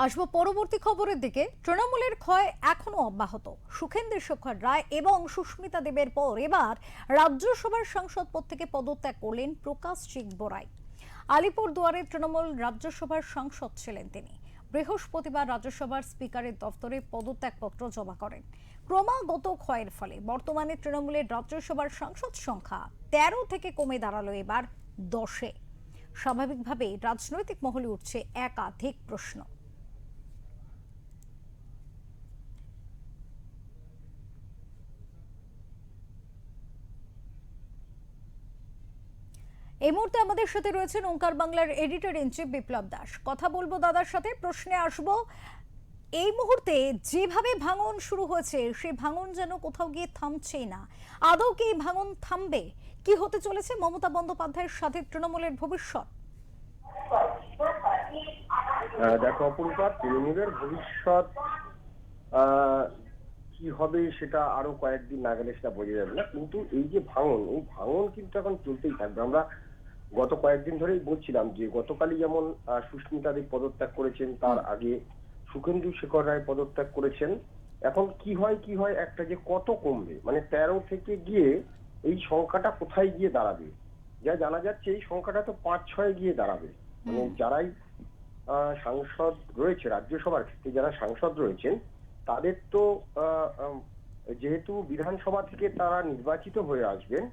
আসবো পরবর্তী খবরের দিকে। তৃণমূলের ক্ষয় এখনো অব্যাহত। সুখেন্দু শেখর রায় এবং সুস্মিতা দেবের পর এবার রাজ্যসভার সাংসদ পদ থেকে পদত্যাগ করলেন প্রকাশ চিকবোরাই। আলিপুরদুয়ারের তৃণমূল রাজ্যসভার সাংসদ ছিলেন তিনি। বৃহস্পতিবার রাজ্যসভার স্পিকারের দফতরে পদত্যাগপত্র জমা করেন। ক্রমাগত ক্ষয়ের ফলে বর্তমানে তৃণমূলের রাজ্যসভার সাংসদ সংখ্যা ১৩ থেকে কমে দাঁড়ালো এবার ১০-এ। স্বাভাবিকভাবেই রাজনৈতিক মহলে উঠছে একাধিক প্রশ্ন। এই মুহূর্তে আমাদের সাথে রয়েছেন ওঙ্কার বাংলার এডিটর ইন চিফ বিপ্লব দাস। কথা বলবো দাদার সাথে, প্রশ্নে আসবো। এই মুহূর্তে যেভাবে ভাঙন শুরু হয়েছে সেই ভাঙন যেন কোথাও গিয়ে থামছেই না। আদৌ কি এই ভাঙন থামবে? কি হতে চলেছে মমতা বন্দ্যোপাধ্যায়ের সাথে তৃণমূলের ভবিষ্যৎ? দেখো অপরূপা, তৃণমূলের ভবিষ্যৎ কি হবে সেটা আরো কয়েকদিন না গেলে সেটা বোঝা যাবে না। কিন্তু এই যে ভাঙন, এই ভাঙন কিন্তু এখন চলতেই থাকবে। আমরা গত কয়েকদিন ধরেই বলছিলাম যে গতকালই যেমন সুস্মিতা দেব পদত্যাগ করেছেন, তার আগে সুখেন্দু শেখর রায় পদত্যাগ করেছেন। এখন কি হয় একটা যে কত কমবে, মানে ১৩ থেকে গিয়ে এই সংখ্যাটা কোথায় গিয়ে দাঁড়াবে। যা জানা যাচ্ছে এই সংখ্যাটা তো ৫-৬ গিয়ে দাঁড়াবে। মানে যারাই সাংসদ রয়েছে রাজ্যসভার ক্ষেত্রে, যারা সাংসদ রয়েছেন তাদের তো যেহেতু বিধানসভা থেকে তারা নির্বাচিত হয়ে আসবেন,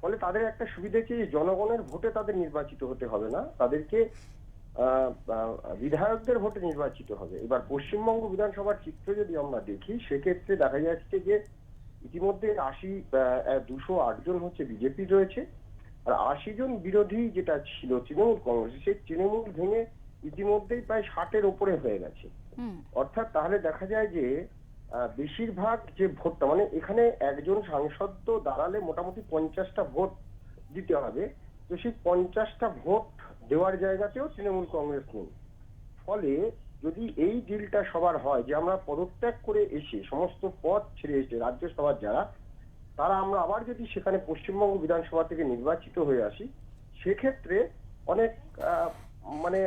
ফলে তাদের একটা সুবিধা হচ্ছে যে জনগণের ভোটে তাদের নির্বাচিত হতে হবে না, তাদেরকে বিধায়কদের ভোটে নির্বাচিত হবে। এবার পশ্চিমবঙ্গ বিধানসভার চিত্র যদি আমরা দেখি, সেক্ষেত্রে দেখা যাচ্ছে যে ইতিমধ্যে 208 জন হচ্ছে বিজেপি রয়েছে, আর 80 জন বিরোধী যেটা ছিল তৃণমূল কংগ্রেস, সেই তৃণমূল ভেঙে ইতিমধ্যেই প্রায় 60-এর ওপরে হয়ে গেছে। অর্থাৎ তাহলে দেখা যায় যে বেশিরভাগ যে ভোটটা, মানে এখানে একজন সাংসদ তো দাঁড়ালে মোটামুটি 50টা ভোট দিতে হবে, তো সেই 50টা ভোট দেওয়ার জায়গাতেও তৃণমূল কংগ্রেস নেই। ফলে যদি এই ডিলটা সবার হয় যে আমরা পদত্যাগ করে এসে সমস্ত পদ ছেড়ে এসে রাজ্যসভার যারা, তারা আমরা আবার যদি সেখানে পশ্চিমবঙ্গ বিধানসভা থেকে নির্বাচিত হয়ে আসি, সেক্ষেত্রে অনেক মানে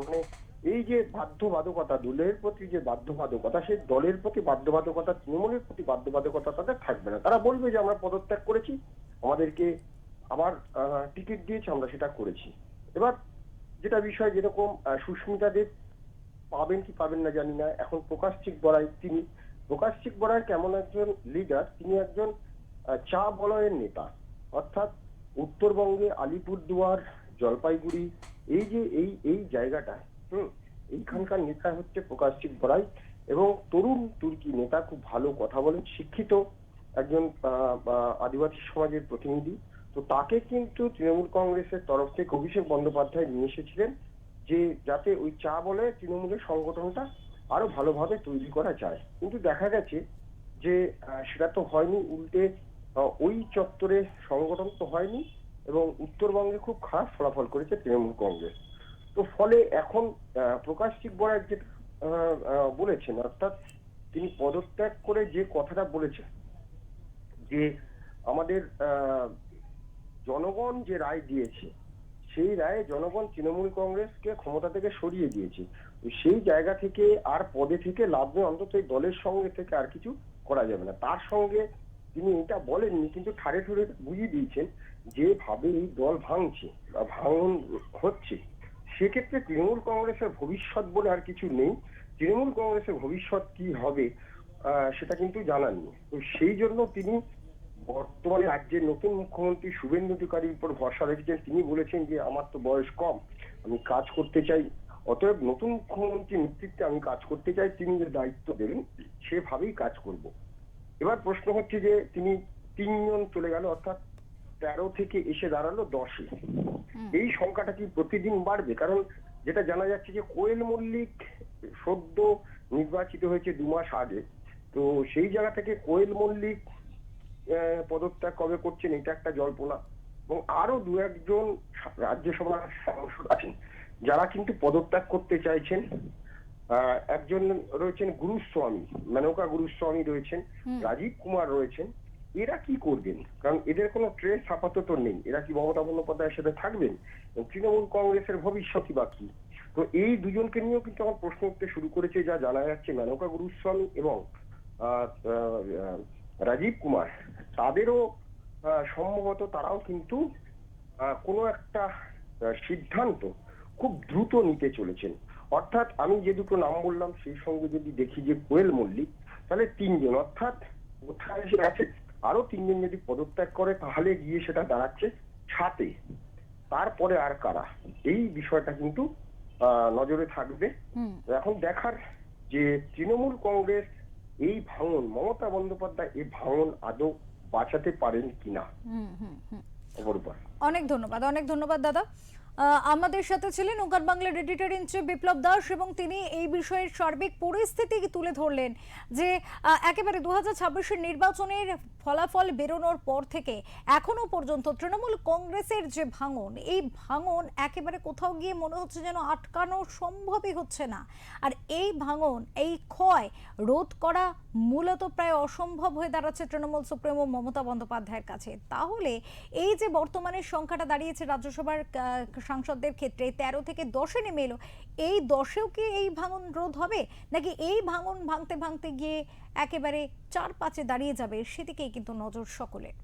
মানে এই যে বাধ্যবাধকতা, দলের প্রতি যে বাধ্যবাধকতা, সেই দলের প্রতি বাধ্যবাধকতা, তৃণমূলের প্রতি বাধ্যবাধকতা তাদের থাকবে না। তারা বলবে যে আমরা পদত্যাগ করেছি, আমাদেরকে আবার টিকিট দিয়েছে, আমরা সেটা করেছি। এবার যেটা বিষয়, যেরকম সুস্মিতা দেব পাবেন কি পাবেন না জানি না। এখন প্রকাশ চিক বড়াই কেমন একজন লিডার, তিনি একজন চা বলয়ের নেতা। অর্থাৎ উত্তরবঙ্গে আলিপুরদুয়ার, জলপাইগুড়ি, এই যে এই জায়গাটা, এইখানকার নেতা হচ্ছে প্রকাশ চিক বড়াই, এবং তরুণ তুর্কি নেতা, খুব ভালো কথা বলেন, শিক্ষিত একজন আদিবাসী সমাজের প্রতিনিধি। তো তাকে কিন্তু তৃণমূল কংগ্রেসের তরফ থেকে অভিষেক বন্দ্যোপাধ্যায় নিয়ে এসেছিলেন, যে যাতে ওই চা বলে তৃণমূলের সংগঠনটা আরো ভালোভাবে তৈরি করা যায়। কিন্তু দেখা গেছে যে সেটা তো হয়নি, উল্টে ওই চত্বরে সংগঠন তো হয়নি, এবং উত্তরবঙ্গে খুব খারাপ ফলাফল করেছে তৃণমূল কংগ্রেস। তো ফলে এখন প্রকাশ চিক বড়াই যে বলেছেন, অর্থাৎ তিনি পদত্যাগ করে যে কথাটা বলেছেন যে আমাদের জনগণ যে রায় দিয়েছে, সেই রায়ে জনগণ তৃণমূল কংগ্রেসকে ক্ষমতা থেকে সরিয়ে দিয়েছে। সেই জায়গা থেকে আর পদে থেকে লাভ নেই, অন্তত এই দলের সঙ্গে থেকে আর কিছু করা যাবে না। তার সঙ্গে তিনি এটা বলেননি, কিন্তু ঠাড়ে ঠুড়ে বুঝিয়ে দিয়েছেন যেভাবে এই দল ভাঙছে বা ভাঙন হচ্ছে, সেক্ষেত্রে তৃণমূল কংগ্রেসের ভবিষ্যৎ বলে আর কিছু নেই। তৃণমূল কংগ্রেসের ভবিষ্যৎ কি হবে সেটা কিন্তু জানার নেই। তো সেই জন্য তিনি বর্তমানে রাজ্যের নতুন মুখ্যমন্ত্রী শুভেন্দু অধিকারীর উপর ভরসা রেখেছেন। তিনি বলেছেন যে আমার তো বয়স কম, আমি কাজ করতে চাই, অতএব নতুন মুখ্যমন্ত্রীর নেতৃত্বে আমি কাজ করতে চাই, তিনি যে দায়িত্ব দেবেন সেভাবেই কাজ করব। এবার প্রশ্ন হচ্ছে যে তিনি 3 জন চলে গেল, অর্থাৎ ১৩ থেকে এসে দাঁড়ালো 10-এ। এই সংখ্যাটা কি প্রতিদিন বাড়বে? কারণ যেটা জানা যাচ্ছে যে কোয়েল মল্লিক সদ্য নির্বাচিত হয়েছে 2 মাস আগে, তো সেই জায়গা থেকে কোয়েল মল্লিক পদত্যাগ কবে করছেন এটা একটা জল্পনা। এবং আরো 2-1 জন রাজ্যসভার সাংসদ আছেন যারা কিন্তু পদত্যাগ করতে চাইছেন। একজন রয়েছেন গুরুস্বামী, মেনকা গুরুস্বামী রয়েছেন, রাজীব কুমার রয়েছেন। এরা কি করবেন? কারণ এদের কোনো ট্রেস আপাতত নেই। এরা কি মমতা বন্দ্যোপাধ্যায়ের সাথে থাকবেন? তৃণমূল কংগ্রেসের ভবিষ্যৎই বা কি? তো এই দুজনকে নিয়েও কিন্তু আমার প্রশ্ন উঠতে শুরু করেছে, যা জানা যাচ্ছে মেনকা গুরুস্বামী এবং আহ, আহ, রাজীব কুমার, তাদেরও সম্ভবত তারাও কিন্তু কোনো একটা সিদ্ধান্ত খুব দ্রুত নিতে চলেছেন। অর্থাৎ আমি যে দুটো নাম বললাম সেই সঙ্গে যদি দেখি যে কোয়েল মল্লিক, তাহলে তিনজন, অর্থাৎ কোথায় সে আছে আরো তিনজন যদি পদত্যাগ করে তাহলে গিয়ে সেটা দাঁড়াচ্ছে সাতে। তারপরে আর কারা, এই বিষয়টা কিন্তু নজরে থাকবে। হুম। এখন দেখার যে তৃণমূল কংগ্রেস এই ভাঙন, মমতা বন্দ্যোপাধ্যায় এই ভাঙন আদৌ বাঁচাতে পারেন কিনা। হুম হুম হুম অপরূপা, অনেক ধন্যবাদ দাদা। আমাদের সাথে ছিলেন ওঙ্কার বাংলার এডিটর ইন চিফ বিপ্লব দাস, এবং তিনি এই বিষয়ের সার্বিক পরিস্থিতি তুলে ধরলেন যে একেবারে 2026-এর নির্বাচনের ফলাফল বেরোনোর পর থেকে এখনো পর্যন্ত তৃণমূল কংগ্রেসের যে ভাঙন, এই ভাঙন একেবারে কোথাও গিয়ে মনে হচ্ছে যেন আটকানো সম্ভবই হচ্ছে না। আর এই ভাঙন, এই ক্ষয় রোধ করা মূলত প্রায় অসম্ভব হয়ে দাঁড়াচ্ছে তৃণমূল সুপ্রিমো মমতা বন্দ্যোপাধ্যায়ের কাছে। তাহলে এই যে বর্তমানে সংখ্যাটা দাঁড়িয়েছে রাজ্যসভার সাংসদদের ক্ষেত্রে 13 থেকে 10-এ নেমে এলো, এই 10-এও কি এই ভাঙন রোধ হবে, নাকি এই ভাঙন ভাঙতে ভাঙতে গিয়ে একেবারে 4-5-এ দাঁড়িয়ে যাবে, সেদিকেই কিন্তু নজর সকলের।